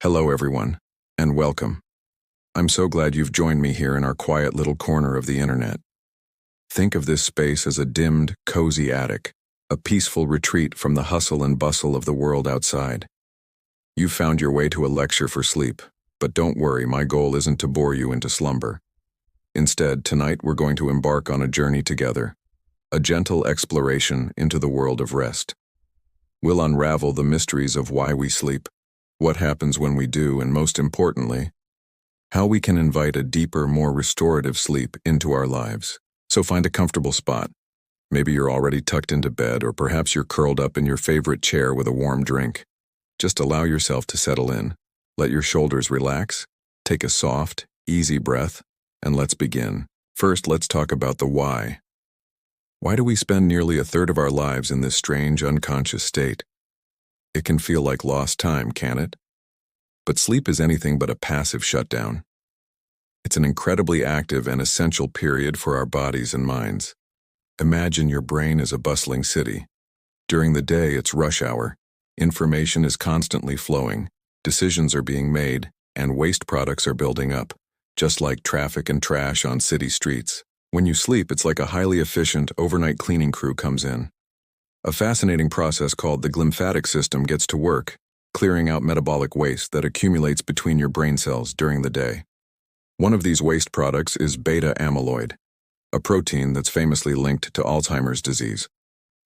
Hello, everyone, and welcome. I'm so glad you've joined me here in our quiet little corner of the internet. Think of this space as a dimmed, cozy attic, a peaceful retreat from the hustle and bustle of the world outside. You've found your way to a lecture for sleep, but don't worry, my goal isn't to bore you into slumber. Instead, tonight we're going to embark on a journey together, a gentle exploration into the world of rest. We'll unravel the mysteries of why we sleep, what happens when we do, and most importantly, how we can invite a deeper, more restorative sleep into our lives. So find a comfortable spot. Maybe you're already tucked into bed, or perhaps you're curled up in your favorite chair with a warm drink. Just allow yourself to settle in. Let your shoulders relax. Take a soft, easy breath, and let's begin. First, let's talk about the why. Why do we spend nearly a third of our lives in this strange, unconscious state? It can feel like lost time, can't it? But sleep is anything but a passive shutdown. It's an incredibly active and essential period for our bodies and minds. Imagine your brain is a bustling city. During the day, it's rush hour. Information is constantly flowing, decisions are being made, and waste products are building up, just like traffic and trash on city streets. When you sleep, it's like a highly efficient overnight cleaning crew comes in. A fascinating process called the glymphatic system gets to work, clearing out metabolic waste that accumulates between your brain cells during the day. One of these waste products is beta amyloid, a protein that's famously linked to Alzheimer's disease.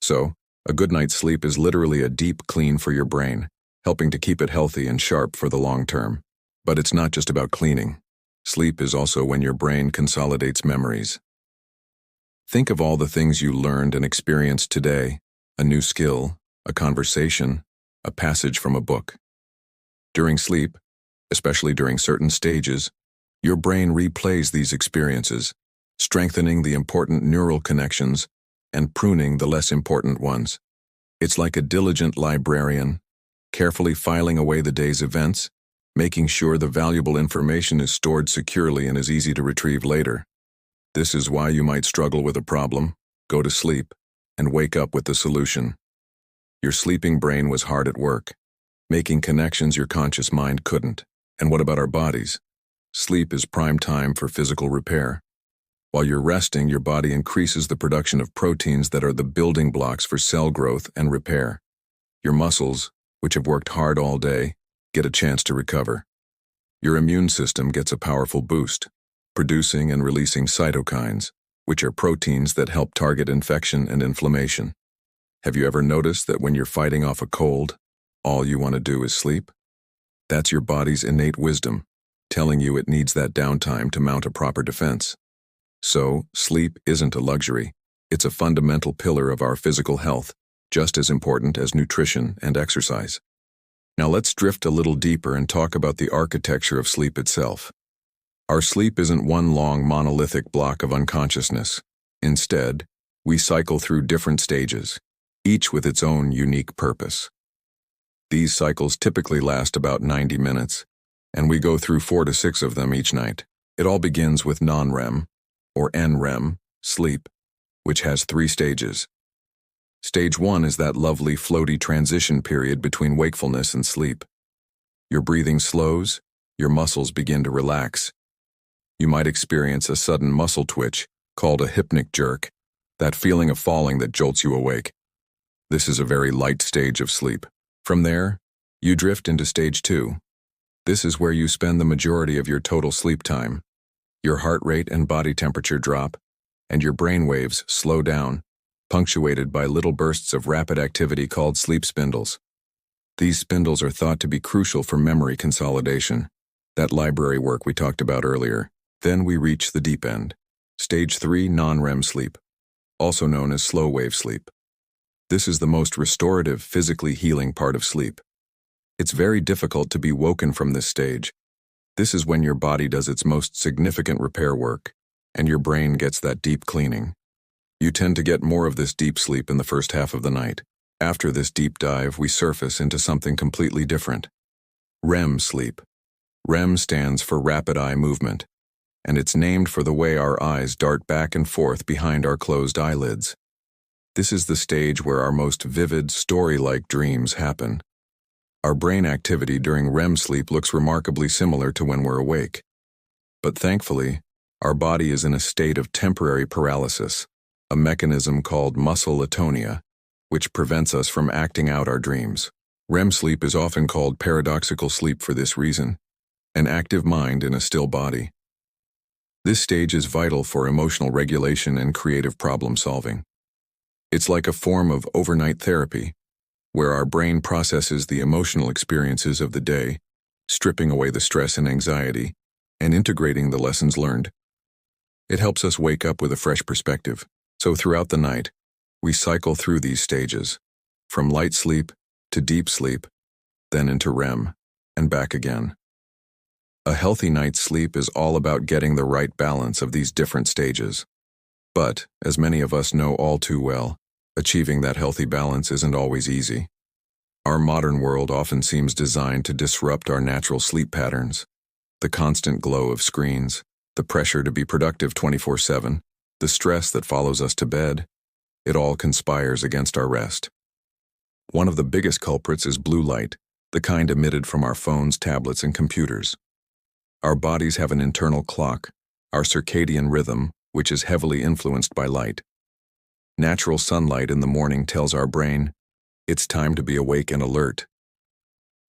So, a good night's sleep is literally a deep clean for your brain, helping to keep it healthy and sharp for the long term. But it's not just about cleaning. Sleep is also when your brain consolidates memories. Think of all the things you learned and experienced today. A new skill, a conversation, a passage from a book. During sleep, especially during certain stages, your brain replays these experiences, strengthening the important neural connections and pruning the less important ones. It's like a diligent librarian, carefully filing away the day's events, making sure the valuable information is stored securely and is easy to retrieve later. This is why you might struggle with a problem, go to sleep, and wake up with the solution. Your sleeping brain was hard at work, making connections your conscious mind couldn't. And what about our bodies? Sleep is prime time for physical repair. While you're resting, your body increases the production of proteins that are the building blocks for cell growth and repair. Your muscles, which have worked hard all day, get a chance to recover. Your immune system gets a powerful boost, producing and releasing cytokines, which are proteins that help target infection and inflammation. Have you ever noticed that when you're fighting off a cold, all you want to do is sleep? That's your body's innate wisdom, telling you it needs that downtime to mount a proper defense. So, sleep isn't a luxury. It's a fundamental pillar of our physical health, just as important as nutrition and exercise. Now let's drift a little deeper and talk about the architecture of sleep itself. Our sleep isn't one long monolithic block of unconsciousness. Instead, we cycle through different stages, each with its own unique purpose. These cycles typically last about 90 minutes, and we go through 4 to 6 of them each night. It all begins with non-REM, or NREM, sleep, which has 3 stages. Stage 1 is that lovely floaty transition period between wakefulness and sleep. Your breathing slows, your muscles begin to relax. You might experience a sudden muscle twitch, called a hypnic jerk, that feeling of falling that jolts you awake. This is a very light stage of sleep. From there, you drift into stage 2. This is where you spend the majority of your total sleep time. Your heart rate and body temperature drop, and your brain waves slow down, punctuated by little bursts of rapid activity called sleep spindles. These spindles are thought to be crucial for memory consolidation, that library work we talked about earlier. Then we reach the deep end, stage 3 non-REM sleep, also known as slow wave sleep. This is the most restorative, physically healing part of sleep. It's very difficult to be woken from this stage. This is when your body does its most significant repair work, and your brain gets that deep cleaning. You tend to get more of this deep sleep in the first half of the night. After this deep dive, we surface into something completely different. REM sleep. REM stands for rapid eye movement, and it's named for the way our eyes dart back and forth behind our closed eyelids. This is the stage where our most vivid, story-like dreams happen. Our brain activity during REM sleep looks remarkably similar to when we're awake. But thankfully, our body is in a state of temporary paralysis, a mechanism called muscle atonia, which prevents us from acting out our dreams. REM sleep is often called paradoxical sleep for this reason, an active mind in a still body. This stage is vital for emotional regulation and creative problem solving. It's like a form of overnight therapy, where our brain processes the emotional experiences of the day, stripping away the stress and anxiety, and integrating the lessons learned. It helps us wake up with a fresh perspective. So throughout the night, we cycle through these stages, from light sleep to deep sleep, then into REM, and back again. A healthy night's sleep is all about getting the right balance of these different stages. But, as many of us know all too well, achieving that healthy balance isn't always easy. Our modern world often seems designed to disrupt our natural sleep patterns. The constant glow of screens, the pressure to be productive 24/7, the stress that follows us to bed, it all conspires against our rest. One of the biggest culprits is blue light, the kind emitted from our phones, tablets, and computers. Our bodies have an internal clock, our circadian rhythm, which is heavily influenced by light. Natural sunlight in the morning tells our brain, it's time to be awake and alert.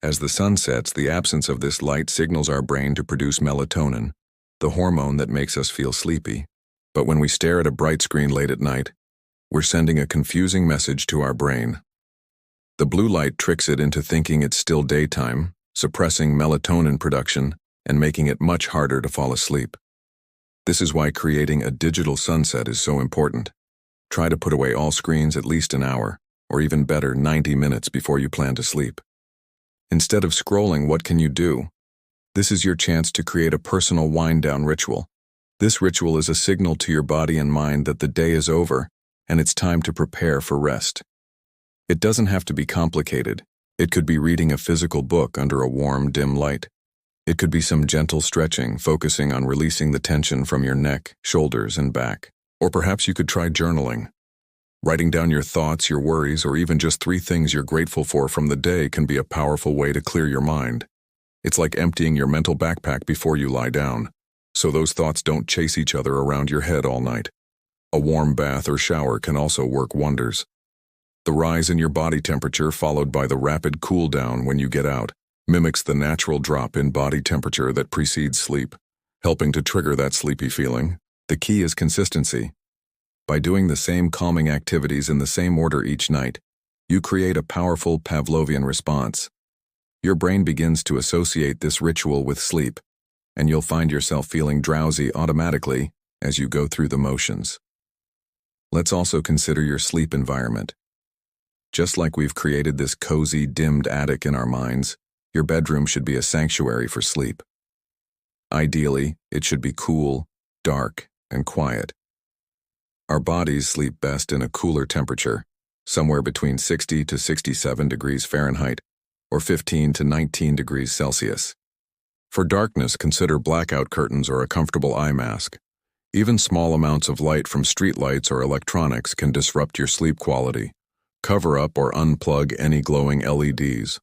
As the sun sets, the absence of this light signals our brain to produce melatonin, the hormone that makes us feel sleepy. But when we stare at a bright screen late at night, we're sending a confusing message to our brain. The blue light tricks it into thinking it's still daytime, suppressing melatonin production and making it much harder to fall asleep. This is why creating a digital sunset is so important. Try to put away all screens at least an hour, or even better, 90 minutes before you plan to sleep. Instead of scrolling, what can you do? This is your chance to create a personal wind-down ritual. This ritual is a signal to your body and mind that the day is over and it's time to prepare for rest. It doesn't have to be complicated. It could be reading a physical book under a warm, dim light. It could be some gentle stretching, focusing on releasing the tension from your neck, shoulders, and back. Or perhaps you could try journaling. Writing down your thoughts, your worries, or even just 3 things you're grateful for from the day can be a powerful way to clear your mind. It's like emptying your mental backpack before you lie down, so those thoughts don't chase each other around your head all night. A warm bath or shower can also work wonders. The rise in your body temperature followed by the rapid cool down when you get out mimics the natural drop in body temperature that precedes sleep, helping to trigger that sleepy feeling. The key is consistency. By doing the same calming activities in the same order each night, you create a powerful Pavlovian response. Your brain begins to associate this ritual with sleep, and you'll find yourself feeling drowsy automatically as you go through the motions. Let's also consider your sleep environment. Just like we've created this cozy, dimmed attic in our minds, your bedroom should be a sanctuary for sleep. Ideally, it should be cool, dark, and quiet. Our bodies sleep best in a cooler temperature, somewhere between 60 to 67 degrees Fahrenheit, or 15 to 19 degrees Celsius. For darkness, consider blackout curtains or a comfortable eye mask. Even small amounts of light from streetlights or electronics can disrupt your sleep quality. Cover up or unplug any glowing LEDs.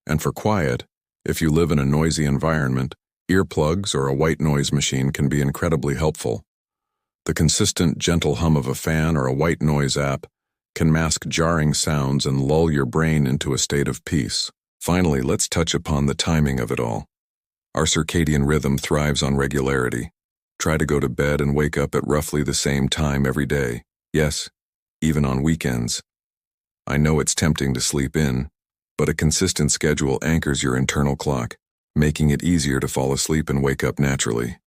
And for quiet, if you live in a noisy environment, earplugs or a white noise machine can be incredibly helpful. The consistent, gentle hum of a fan or a white noise app can mask jarring sounds and lull your brain into a state of peace. Finally, let's touch upon the timing of it all. Our circadian rhythm thrives on regularity. Try to go to bed and wake up at roughly the same time every day. Yes, even on weekends. I know it's tempting to sleep in, but a consistent schedule anchors your internal clock, making it easier to fall asleep and wake up naturally.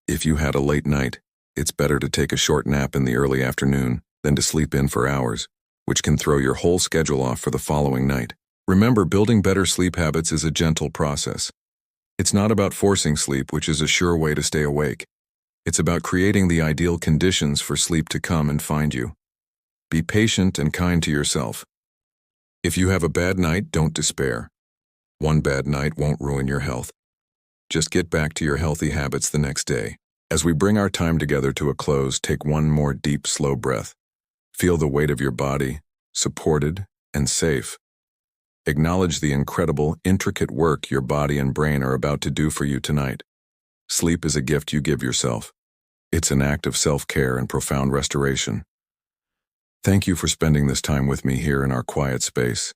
If you had a late night, it's better to take a short nap in the early afternoon than to sleep in for hours, which can throw your whole schedule off for the following night. Remember, building better sleep habits is a gentle process. It's not about forcing sleep, which is a sure way to stay awake. It's about creating the ideal conditions for sleep to come and find you. Be patient and kind to yourself. If you have a bad night, don't despair. One bad night won't ruin your health. Just get back to your healthy habits the next day. As we bring our time together to a close, take one more deep, slow breath. Feel the weight of your body, supported and safe. Acknowledge the incredible, intricate work your body and brain are about to do for you tonight. Sleep is a gift you give yourself. It's an act of self-care and profound restoration. Thank you for spending this time with me here in our quiet space.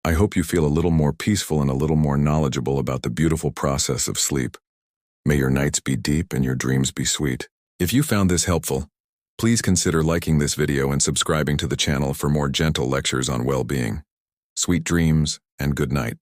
I hope you feel a little more peaceful and a little more knowledgeable about the beautiful process of sleep. May your nights be deep and your dreams be sweet. If you found this helpful, please consider liking this video and subscribing to the channel for more gentle lectures on well-being. Sweet dreams and good night.